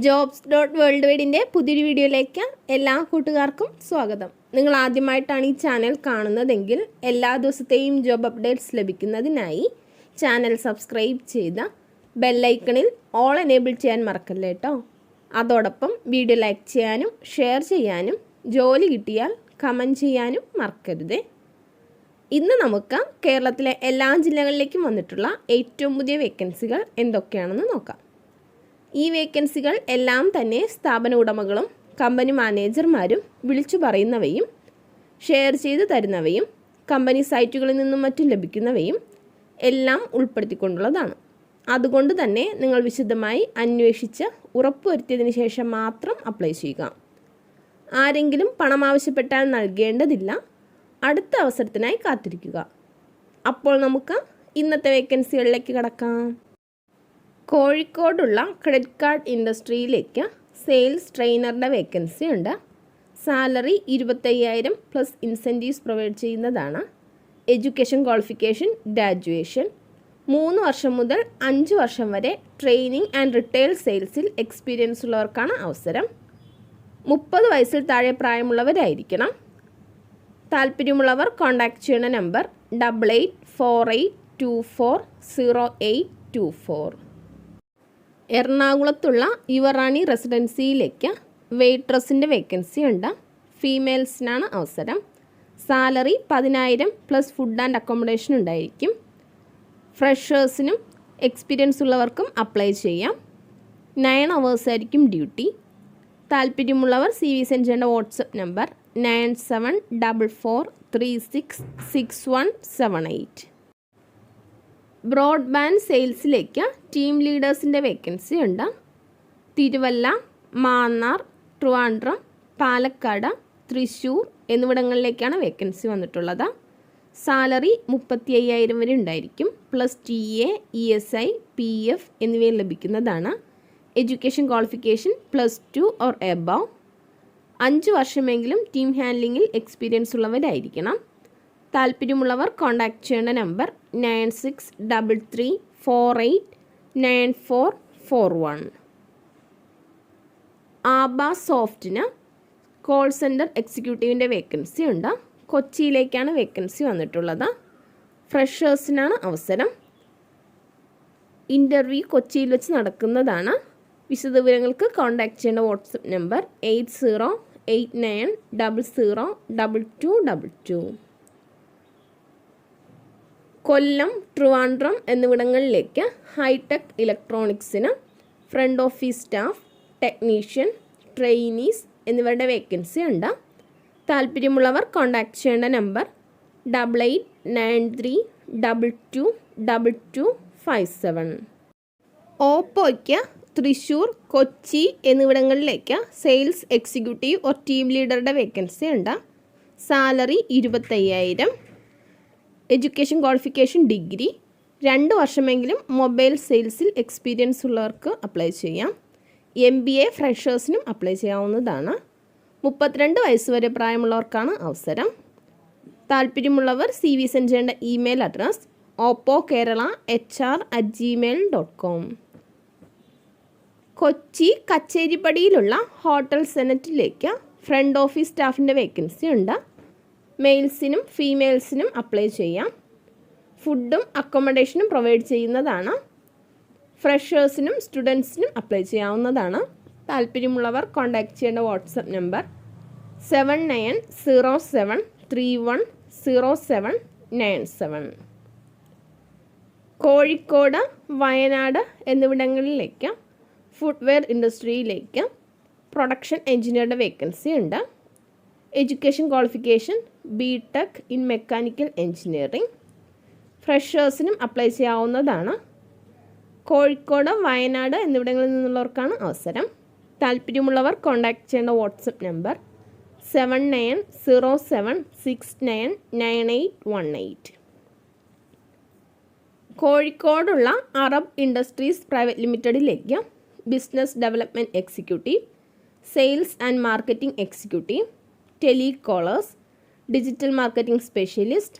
JOBS.WORLDWIDE പുതിയൊരു വീഡിയോയിലേക്ക് എല്ലാ കൂട്ടുകാർക്കും സ്വാഗതം. നിങ്ങൾ ആദ്യമായിട്ടാണ് ഈ ചാനൽ കാണുന്നതെങ്കിൽ എല്ലാ ദിവസത്തെയും ജോബ് അപ്ഡേറ്റ്സ് ലഭിക്കുന്നതിനായി ചാനൽ സബ്സ്ക്രൈബ് ചെയ്ത് ബെൽ ഐക്കണിൽ ഓൾ എനേബിൾ ചെയ്യാൻ മറക്കല്ലേ കേട്ടോ. അതോടൊപ്പം വീഡിയോ ലൈക്ക് ചെയ്യാനും ഷെയർ ചെയ്യാനും ജോലി കിട്ടിയാൽ കമൻറ്റ് ചെയ്യാനും മറക്കരുത്. ഇന്ന് നമുക്ക് കേരളത്തിലെ എല്ലാ ജില്ലകളിലേക്കും വന്നിട്ടുള്ള ഏറ്റവും പുതിയ വേക്കൻസികൾ എന്തൊക്കെയാണെന്ന് നോക്കാം. ഈ വേക്കൻസികൾ എല്ലാം തന്നെ സ്ഥാപന ഉടമകളും കമ്പനി മാനേജർമാരും വിളിച്ചു പറയുന്നവയും ഷെയർ ചെയ്ത് തരുന്നവയും കമ്പനി സൈറ്റുകളിൽ നിന്നും മറ്റും ലഭിക്കുന്നവയും എല്ലാം ഉൾപ്പെടുത്തിക്കൊണ്ടുള്ളതാണ്. അതുകൊണ്ട് തന്നെ നിങ്ങൾ വിശദമായി അന്വേഷിച്ച് ഉറപ്പുവരുത്തിയതിന് ശേഷം മാത്രം അപ്ലൈ ചെയ്യുക. ആരെങ്കിലും പണം ആവശ്യപ്പെട്ടാൽ നൽകേണ്ടതില്ല. അടുത്ത അവസരത്തിനായി കാത്തിരിക്കുക. അപ്പോൾ നമുക്ക് ഇന്നത്തെ വേക്കൻസികളിലേക്ക് കടക്കാം. കോഴിക്കോടുള്ള ക്രെഡിറ്റ് കാർഡ് ഇൻഡസ്ട്രിയിലേക്ക് സെയിൽസ് ട്രെയിനറുടെ വേക്കൻസി ഉണ്ട്. സാലറി 25,000 പ്ലസ് ഇൻസെൻറ്റീവ്സ് പ്രൊവൈഡ് ചെയ്യുന്നതാണ്. Education qualification graduation. 3 വർഷം മുതൽ 5 വർഷം വരെ ട്രെയിനിങ് ആൻഡ് റിട്ടെയിൽ സെയിൽസിൽ എക്സ്പീരിയൻസ് ഉള്ളവർക്കാണ് അവസരം. 30 വയസ്സിൽ താഴെ പ്രായമുള്ളവരായിരിക്കണം. താല്പര്യമുള്ളവർ കോൺടാക്റ്റ് ചെയ്യുന്ന നമ്പർ 8848240824. എറണാകുളത്തുള്ള യുവറാണി റെസിഡൻസിയിലേക്ക് വെയ്ട്രസിൻ്റെ വേക്കൻസി ഉണ്ട്. ഫീമെയിൽസിനാണ് അവസരം. Salary 10,000 plus food and accommodation ഉണ്ടായിരിക്കും. ഫ്രഷേഴ്സിനും എക്സ്പീരിയൻസ് ഉള്ളവർക്കും അപ്ലൈ ചെയ്യാം. 9 hours ആയിരിക്കും ഡ്യൂട്ടി. താല്പര്യമുള്ളവർ CV സെൻഡ് ചെയ്യേണ്ട വാട്സപ്പ് നമ്പർ 9744366178. ബ്രോഡ്ബാൻഡ് സെയിൽസിലേക്ക് ടീം ലീഡേഴ്സിൻ്റെ വേക്കൻസി ഉണ്ട്. തിരുവല്ല, മാന്നാർ, ട്രിവാൻഡ്രം, പാലക്കാട്, തൃശ്ശൂർ എന്നിവിടങ്ങളിലേക്കാണ് വേക്കൻസി വന്നിട്ടുള്ളത്. സാലറി 35,000 വരെ ഉണ്ടായിരിക്കും. പ്ലസ് TA, ESI, PF എന്നിവയിൽ ലഭിക്കുന്നതാണ്. Education qualification +2 or above. 5 വർഷമെങ്കിലും ടീം ഹാൻഡ്ലിങ്ങിൽ എക്സ്പീരിയൻസ് ഉള്ളവരായിരിക്കണം. താല്പര്യമുള്ളവർ കോൺടാക്റ്റ് ചെയ്യേണ്ട number 9633489441. Aba സോഫ്റ്റിന് call centre എക്സിക്യൂട്ടീവിൻ്റെ vacancy ഉണ്ട്. കൊച്ചിയിലേക്കാണ് വേക്കൻസി വന്നിട്ടുള്ളത്. ഫ്രഷേഴ്സിനാണ് അവസരം. ഇൻ്റർവ്യൂ കൊച്ചിയിൽ വെച്ച് നടക്കുന്നതാണ്. വിശദവിവരങ്ങൾക്ക് കോൺടാക്റ്റ് ചെയ്യേണ്ട വാട്സപ്പ് നമ്പർ 8089002222. കൊല്ലം, ട്രിവാൻഡ്രം എന്നിവിടങ്ങളിലേക്ക് ഹൈടെക് ഇലക്ട്രോണിക്സിന് front office staff, technician, trainees എന്നിവരുടെ വേക്കൻസി ഉണ്ട്. താല്പര്യമുള്ളവർ കോൺടാക്റ്റ് ചെയ്യേണ്ട നമ്പർ 8893222257. ഓപ്പോയ്ക്ക് തൃശ്ശൂർ, കൊച്ചി എന്നിവിടങ്ങളിലേക്ക് സെയിൽസ് എക്സിക്യൂട്ടീവ് ഓർ ടീം ലീഡറുടെ വേക്കൻസി ഉണ്ട്. സാലറി 25,000. Education qualification degree. 2 വർഷമെങ്കിലും മൊബൈൽ സെയിൽസിൽ എക്സ്പീരിയൻസ് ഉള്ളവർക്ക് അപ്ലൈ ചെയ്യാം. MBA ഫ്രഷേഴ്സിനും അപ്ലൈ ചെയ്യാവുന്നതാണ്. 32 വയസ്സ് വരെ പ്രായമുള്ളവർക്കാണ് അവസരം. താല്പര്യമുള്ളവർ CV സെൻഡ് ചെയ്യേണ്ട ഇമെയിൽ അഡ്രസ് oppokerala@gmail.com. കൊച്ചി കച്ചേരിപ്പടിയിലുള്ള ഹോട്ടൽ സെനറ്റിലേക്ക് ഫ്രണ്ട് ഓഫീസ് സ്റ്റാഫിൻ്റെ വേക്കൻസി ഉണ്ട്. മെയിൽസിനും ഫീമെയിൽസിനും അപ്ലൈ ചെയ്യാം. ഫുഡും അക്കോമഡേഷനും പ്രൊവൈഡ് ചെയ്യുന്നതാണ്. ഫ്രഷേഴ്സിനും സ്റ്റുഡൻസിനും അപ്ലൈ ചെയ്യാവുന്നതാണ്. താല്പര്യമുള്ളവർ കോൺടാക്റ്റ് ചെയ്യേണ്ട വാട്സപ്പ് നമ്പർ 7907310797. കോഴിക്കോട്, വയനാട് എന്നിവിടങ്ങളിലേക്ക് ഫുട്വെയർ ഇൻഡസ്ട്രിയിലേക്ക് പ്രൊഡക്ഷൻ എഞ്ചിനീയറുടെ വേക്കൻസി ഉണ്ട്. Education qualification BTech in mechanical engineering. ഫ്രഷേഴ്സിനും അപ്ലൈ ചെയ്യാവുന്നതാണ്. കോഴിക്കോട്, വയനാട് എന്നിവിടങ്ങളിൽ നിന്നുള്ളവർക്കാണ് അവസരം. താല്പര്യമുള്ളവർ കോൺടാക്റ്റ് ചെയ്യേണ്ട വാട്സപ്പ് നമ്പർ 7907699818. കോഴിക്കോടുള്ള അറബ് ഇൻഡസ്ട്രീസ് പ്രൈവറ്റ് ലിമിറ്റഡിലേക്ക് business development executive, sales and marketing executive, telecallers, digital marketing specialist,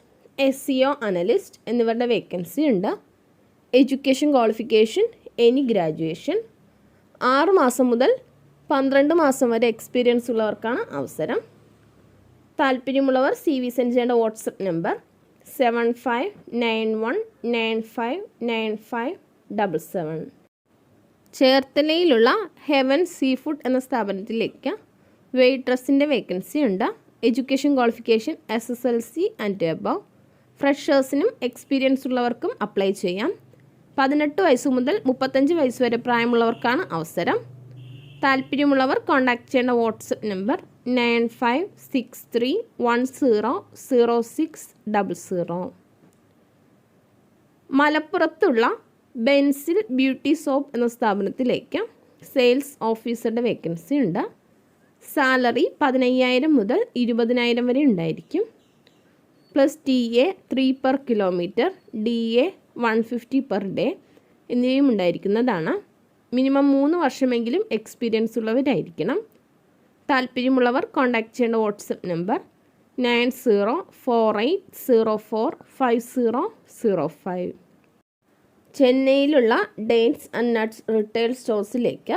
SEO analyst എന്നിവരുടെ വേക്കൻസി ഉണ്ട്. Education qualification any graduation. 6 മാസം മുതൽ 12 മാസം വരെ എക്സ്പീരിയൻസ് ഉള്ളവർക്കാണ് അവസരം. താല്പര്യമുള്ളവർ CV സെൻഡ് ചെയ്യേണ്ട വാട്സപ്പ് നമ്പർ 7591959577. ചേർത്തലയിലുള്ള ഹെവൻ സീ ഫുഡ് എന്ന സ്ഥാപനത്തിലേക്ക് വെയിട്രസിൻ്റെ വേക്കൻസി ഉണ്ട്. Education qualification SSLC and above. ഫ്രഷേഴ്സിനും എക്സ്പീരിയൻസ് ഉള്ളവർക്കും അപ്ലൈ ചെയ്യാം. 18 വയസ്സ് മുതൽ 35 വയസ്സ് വരെ പ്രായമുള്ളവർക്കാണ് അവസരം. താല്പര്യമുള്ളവർ കോൺടാക്ട് ചെയ്യേണ്ട വാട്സപ്പ് നമ്പർ 9563100600. മലപ്പുറത്തുള്ള ബെൻസിൽ ബ്യൂട്ടി സോപ്പ് എന്ന സ്ഥാപനത്തിലേക്ക് സെയിൽസ് ഓഫീസറുടെ വേക്കൻസി ഉണ്ട്. സാലറി 15,000 മുതൽ 20,000 വരെ ഉണ്ടായിരിക്കും. Plus TA 3 per kilometer, DA 150 per day എന്നിവയും ഉണ്ടായിരിക്കുന്നതാണ്. മിനിമം 3 വർഷമെങ്കിലും എക്സ്പീരിയൻസ് ഉള്ളവരായിരിക്കണം. താല്പര്യമുള്ളവർ കോൺടാക്ട് ചെയ്യേണ്ട വാട്സപ്പ് നമ്പർ 9048045005. ചെന്നൈയിലുള്ള ഡേറ്റ്സ് ആൻഡ് നട്ട്സ് റിട്ടെയിൽ സ്റ്റോഴ്സിലേക്ക്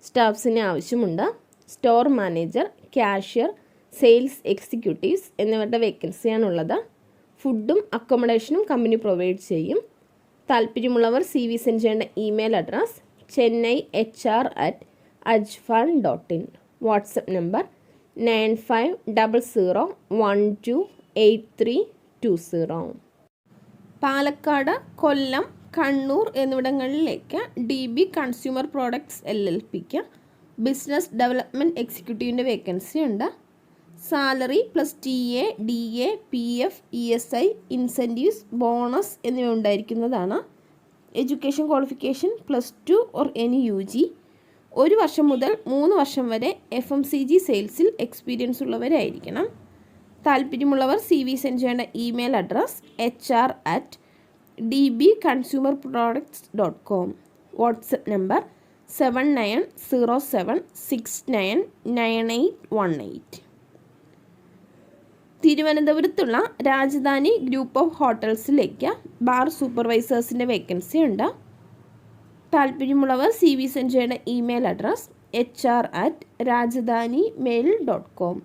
സ്റ്റാഫ്സിനെ ആവശ്യമുണ്ട്. Store manager, cashier, sales executives എന്നിവരുടെ വേക്കൻസിയാണുള്ളത്. ഫുഡും അക്കോമഡേഷനും കമ്പനി പ്രൊവൈഡ് ചെയ്യും. താല്പര്യമുള്ളവർ CV സെൻഡ് ചെയ്യേണ്ട email address chennai.hr@ajfan.in. WhatsApp number 9500128320. Palakkad, Kollam, Kannur എന്നിവിടങ്ങളിലേക്ക് DB കൺസ്യൂമർ പ്രോഡക്ട്സ് LLPക്ക് ബിസിനസ് ഡെവലപ്മെൻറ്റ് എക്സിക്യൂട്ടീവിൻ്റെ വേക്കൻസി ഉണ്ട്. Salary plus TA, DA, PF, ESI, incentives, bonus എന്നിവ ഉണ്ടായിരിക്കുന്നതാണ്. Education qualification +2 or any UG. 1 വർഷം മുതൽ 3 വർഷം വരെ FMCG സെയിൽസിൽ എക്സ്പീരിയൻസ് ഉള്ളവരായിരിക്കണം. താല്പര്യമുള്ളവർ CV സെൻഡ് ചെയ്യേണ്ട email address hr@dbconsumerproducts.com. WhatsApp number 7907699818. തിരുവനന്തപുരത്തുള്ള രാജധാനി ഗ്രൂപ്പ് ഓഫ് ഹോട്ടൽസിലേക്ക് ബാർ സൂപ്പർവൈസേഴ്സിൻ്റെ വേക്കൻസി ഉണ്ട്. താല്പര്യമുള്ളവർ CV സെൻഡ് ചെയ്യേണ്ട email address hr@rajdhanimail.com.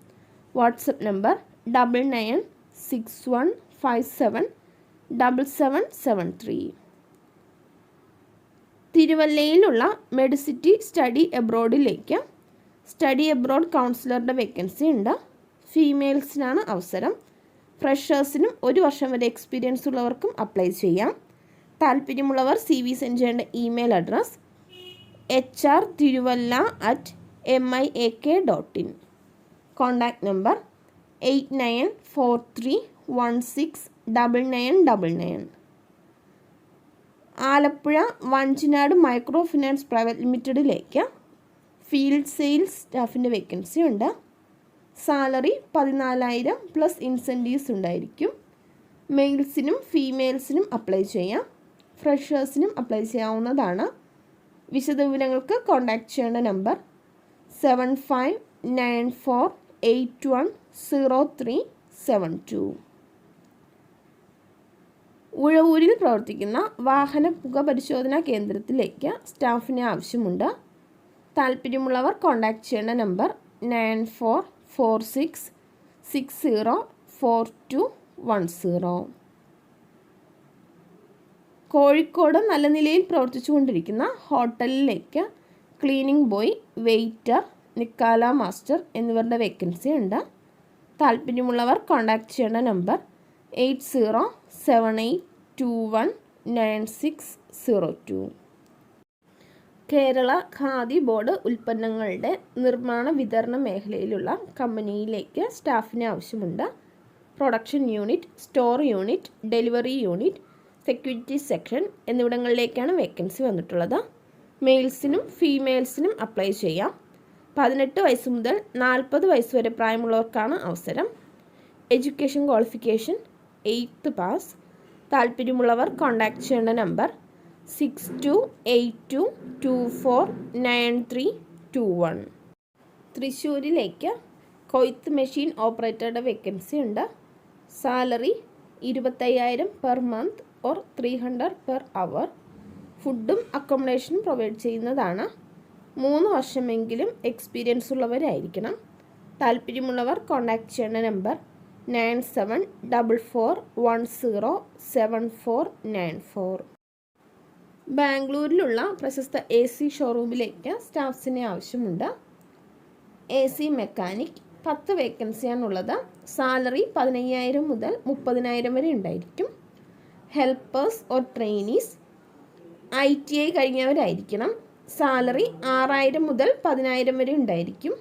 WhatsApp number 9961577773. തിരുവല്ലയിലുള്ള മെഡിസിറ്റി സ്റ്റഡി എബ്രോഡിലേക്ക് സ്റ്റഡി എബ്രോഡ് കൗൺസിലറുടെ വേക്കൻസി ഉണ്ട്. ഫീമെയിൽസിനാണ് അവസരം. ഫ്രഷേഴ്സിനും 1 വർഷം വരെ എക്സ്പീരിയൻസ് ഉള്ളവർക്കും അപ്ലൈ ചെയ്യാം. താല്പര്യമുള്ളവർ CV സെൻഡ് ചെയ്യേണ്ട email address hrtiruvalla@miak.in. Contact number 8943169999. Alappuzha Vanchinad micro finance private ലിമിറ്റഡിലേക്ക് ഫീൽഡ് സെയിൽസ് സ്റ്റാഫിൻ്റെ വേക്കൻസി ഉണ്ട്. സാലറി 14,000 പ്ലസ് ഇൻസെൻറ്റീവ്സ് ഉണ്ടായിരിക്കും. മെയിൽസിനും ഫീമെയിൽസിനും അപ്ലൈ ചെയ്യാം. ഫ്രഷേഴ്സിനും അപ്ലൈ ചെയ്യാവുന്നതാണ്. വിശദവിവരങ്ങൾക്ക് കോൺടാക്ട് ചെയ്യേണ്ട നമ്പർ 7594810372. ഉഴവൂരിൽ പ്രവർത്തിക്കുന്ന വാഹന പുക പരിശോധനാ കേന്ദ്രത്തിലേക്ക് സ്റ്റാഫിനെ ആവശ്യമുണ്ട്. താല്പര്യമുള്ളവർ കോൺടാക്ട് ചെയ്യേണ്ട നമ്പർ 9446604210. കോഴിക്കോട് നല്ല നിലയിൽ പ്രവർത്തിച്ചുകൊണ്ടിരിക്കുന്ന ഹോട്ടലിലേക്ക് ക്ലീനിങ് ബോയ്, വെയ്റ്റർ, നിക്കാല മാസ്റ്റർ എന്നിവരുടെ വേക്കൻസി ഉണ്ട്. താല്പര്യമുള്ളവർ കോൺടാക്ട് ചെയ്യേണ്ട നമ്പർ 8078219602. കേരള ഖാദി ബോർഡ് ഉൽപ്പന്നങ്ങളുടെ നിർമ്മാണ വിതരണ മേഖലയിലുള്ള കമ്പനിയിലേക്ക് സ്റ്റാഫിനെ ആവശ്യമുണ്ട്. Production unit, store unit, delivery unit, security section എന്നിവിടങ്ങളിലേക്കാണ് വേക്കൻസി വന്നിട്ടുള്ളത്. മെയിൽസിനും ഫീമെയിൽസിനും അപ്ലൈ ചെയ്യാം. 18 വയസ്സ് മുതൽ 40 വയസ്സ് വരെ പ്രായമുള്ളവർക്കാണ് അവസരം. Education qualification 8th pass. താല്പര്യമുള്ളവർ കോൺടാക്ട് ചെയ്യേണ്ട നമ്പർ 6282249321. തൃശ്ശൂരിലേക്ക് കൊയ്ത്ത് മെഷീൻ ഓപ്പറേറ്ററുടെ വേക്കൻസി ഉണ്ട്. Salary 25,000 per month or 300 per hour. ഫുഡും അക്കോമഡേഷനും പ്രൊവൈഡ് ചെയ്യുന്നതാണ്. 3 വർഷമെങ്കിലും എക്സ്പീരിയൻസ് ഉള്ളവരായിരിക്കണം. താല്പര്യമുള്ളവർ കോൺടാക്റ്റ് ചെയ്യേണ്ട നമ്പർ 9744107494. ബാംഗ്ലൂരിലുള്ള പ്രശസ്ത AC ഷോറൂമിലേക്ക് സ്റ്റാഫ്സിനെ ആവശ്യമുണ്ട്. AC mechanic 10 വേക്കൻസിയാണുള്ളത്. സാലറി 15,000 മുതൽ 30,000 വരെ ഉണ്ടായിരിക്കും. ഹെൽപ്പേഴ്സ് ഓർ ട്രെയിനീസ് ITI കഴിഞ്ഞവരായിരിക്കണം. സാലറി 6,000 മുതൽ 10,000 വരെ ഉണ്ടായിരിക്കും.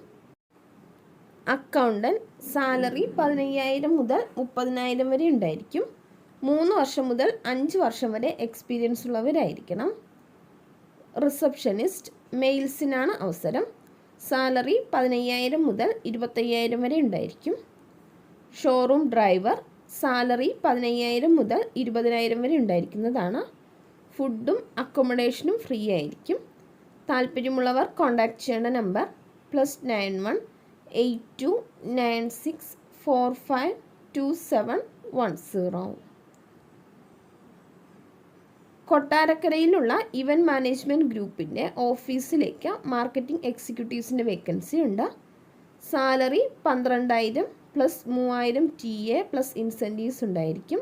അക്കൗണ്ടൻറ്റ് സാലറി 15,000 മുതൽ 30,000 വരെ ഉണ്ടായിരിക്കും. 3 വർഷം മുതൽ 5 വർഷം വരെ എക്സ്പീരിയൻസ് ഉള്ളവരായിരിക്കണം. റിസപ്ഷനിസ്റ്റ് മെയിൽസിനാണ് അവസരം. സാലറി 15,000 മുതൽ 25,000 വരെ ഉണ്ടായിരിക്കും. ഷോറൂം ഡ്രൈവർ സാലറി 15,000 മുതൽ 20,000 വരെ ഉണ്ടായിരിക്കുന്നതാണ്. ഫുഡും അക്കോമഡേഷനും ഫ്രീ ആയിരിക്കും. താല്പര്യമുള്ളവർ കോൺടാക്റ്റ് ചെയ്യേണ്ട നമ്പർ +91 8296452710. കൊട്ടാരക്കരയിലുള്ള ഇവൻറ്റ് മാനേജ്മെൻറ്റ് ഗ്രൂപ്പിൻ്റെ ഓഫീസിലേക്ക് മാർക്കറ്റിംഗ് എക്സിക്യൂട്ടീവ്സിൻ്റെ വേക്കൻസി ഉണ്ട്. സാലറി 12,000 +3,000 TA + ഇൻസെൻറ്റീവ്സ് ഉണ്ടായിരിക്കും.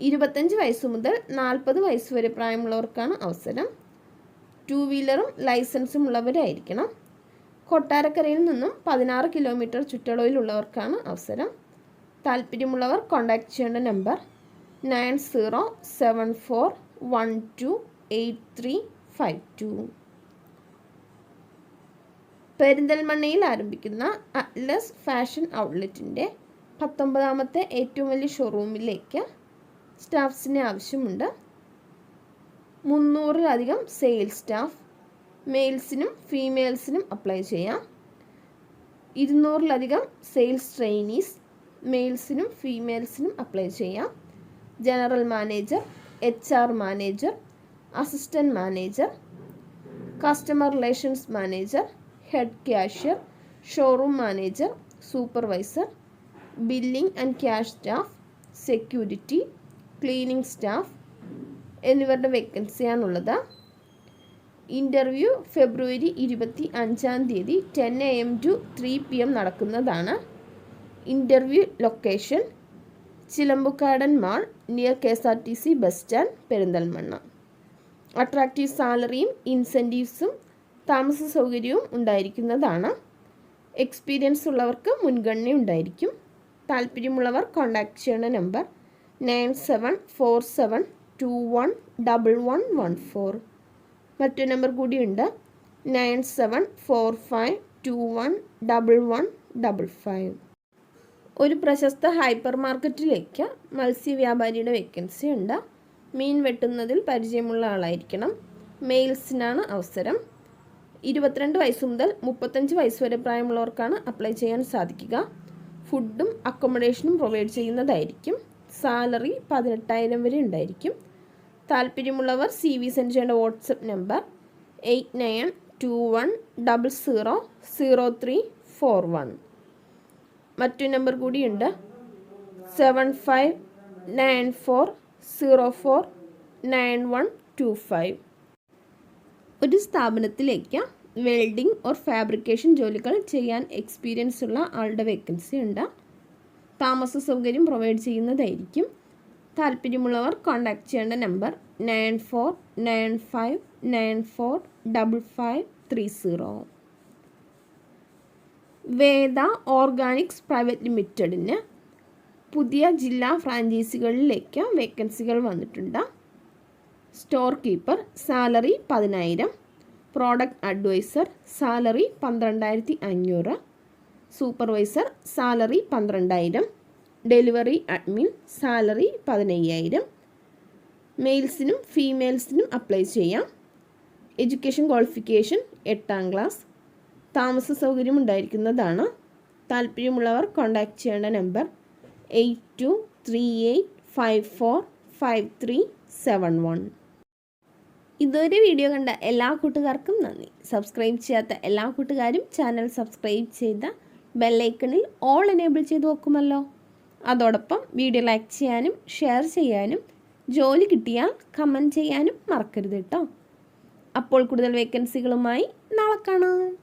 25 വയസ്സ് മുതൽ 40 വയസ്സ് വരെ പ്രായമുള്ളവർക്കാണ് അവസരം. 2 വീലറും ലൈസൻസും ഉള്ളവരായിരിക്കണം. കൊട്ടാരക്കരയിൽ നിന്നും 16 കിലോമീറ്റർ ചുറ്റളവിലുള്ളവർക്കാണ് അവസരം. താല്പര്യമുള്ളവർ കോൺടാക്റ്റ് ചെയ്യേണ്ട നമ്പർ 9074128352. പെരിന്തൽമണ്ണയിൽ ആരംഭിക്കുന്ന അറ്റ്ലസ് ഫാഷൻ ഔട്ട്ലെറ്റിൻ്റെ 19ാമത്തെ ഏറ്റവും വലിയ ഷോറൂമിലേക്ക് സ്റ്റാഫ്സിനെ ആവശ്യമുണ്ട്. 300-ലധികം സെയിൽസ് സ്റ്റാഫ് മെയിൽസിനും ഫീമെയിൽസിനും അപ്ലൈ ചെയ്യാം. 200-ലധികം സെയിൽസ് ട്രെയിനീസ് മെയിൽസിനും ഫീമെയിൽസിനും അപ്ലൈ ചെയ്യാം. General manager, HR manager, assistant manager, customer relations manager, head cashier, showroom manager, supervisor, billing and cash staff, security, cleaning staff എന്നിവരുടെ വേക്കൻസിയാണുള്ളത്. Interview February 25 10 AM to 3 PM നടക്കുന്നതാണ്. Interview location Chilambukkadan mall near KSRTC bus stand Perinthalmanna. Attractive സാലറിയും ഇൻസെൻറ്റീവ്സും താമസ സൗകര്യവും ഉണ്ടായിരിക്കുന്നതാണ്. Experience ഉള്ളവർക്ക് മുൻഗണന ഉണ്ടായിരിക്കും. താല്പര്യമുള്ളവർ കോൺടാക്റ്റ് ചെയ്യേണ്ട നമ്പർ 9747211114. മറ്റൊരു നമ്പർ കൂടിയുണ്ട് 9745211155. ഒരു പ്രശസ്ത ഹൈപ്പർ മാർക്കറ്റിലേക്ക് മത്സ്യവ്യാപാരിയുടെ വേക്കൻസി ഉണ്ട്. മീൻ വെട്ടുന്നതിൽ പരിചയമുള്ള ആളായിരിക്കണം. മെയിൽസിനാണ് അവസരം. 22 വയസ്സ് മുതൽ 35 വയസ്സ് വരെ പ്രായമുള്ളവർക്കാണ് അപ്ലൈ ചെയ്യാൻ സാധിക്കുക. ഫുഡും അക്കോമഡേഷനും പ്രൊവൈഡ് ചെയ്യുന്നതായിരിക്കും. സാലറി 18,000 വരെ ഉണ്ടായിരിക്കും. താല്പര്യമുള്ളവർ CV സെൻഡ് ചെയ്യേണ്ട വാട്സപ്പ് നമ്പർ 8921000341. മറ്റൊരു നമ്പർ കൂടിയുണ്ട് 7594049125. ഒരു സ്ഥാപനത്തിലേക്ക് വെൽഡിംഗ് ഓർ ഫാബ്രിക്കേഷൻ ജോലികൾ ചെയ്യാൻ എക്സ്പീരിയൻസ് ഉള്ള ആളുടെ വേക്കൻസി ഉണ്ട്. താമസ സൗകര്യം പ്രൊവൈഡ് ചെയ്യുന്നതായിരിക്കും. താല്പര്യമുള്ളവർ കോൺടാക്റ്റ് ചെയ്യേണ്ട നമ്പർ 9495945530. വേദ ഓർഗാനിക്സ് പ്രൈവറ്റ് ലിമിറ്റഡിന് പുതിയ ജില്ലാ ഫ്രാഞ്ചൈസികളിലേക്ക് വേക്കൻസികൾ വന്നിട്ടുണ്ട്. Store keeper salary 10,000. Product advisor salary 12,500. Supervisor salary 12,000. Delivery admin salary 15,000. മെയിൽസിനും ഫീമെയിൽസിനും അപ്ലൈ ചെയ്യാം. എഡ്യൂക്കേഷൻ ക്വാളിഫിക്കേഷൻ 8ാം ക്ലാസ്. താമസ സൗകര്യം ഉണ്ടായിരിക്കുന്നതാണ്. താല്പര്യമുള്ളവർ കോൺടാക്റ്റ് ചെയ്യേണ്ട നമ്പർ 8238545371. ഇതുവരെ വീഡിയോ കണ്ട എല്ലാ കൂട്ടുകാർക്കും നന്ദി. സബ്സ്ക്രൈബ് ചെയ്യാത്ത എല്ലാ കൂട്ടുകാരും ചാനൽ സബ്സ്ക്രൈബ് ചെയ്ത ബെല്ലൈക്കണിൽ ഓൾ എനേബിൾ ചെയ്ത് വെക്കുമല്ലോ. അതോടൊപ്പം വീഡിയോ ലൈക്ക് ചെയ്യാനും ഷെയർ ചെയ്യാനും ജോലി കിട്ടിയാൽ കമൻറ്റ് ചെയ്യാനും മറക്കരുത് കേട്ടോ. അപ്പോൾ കൂടുതൽ വേക്കൻസികളുമായി നാളെ കാണാം.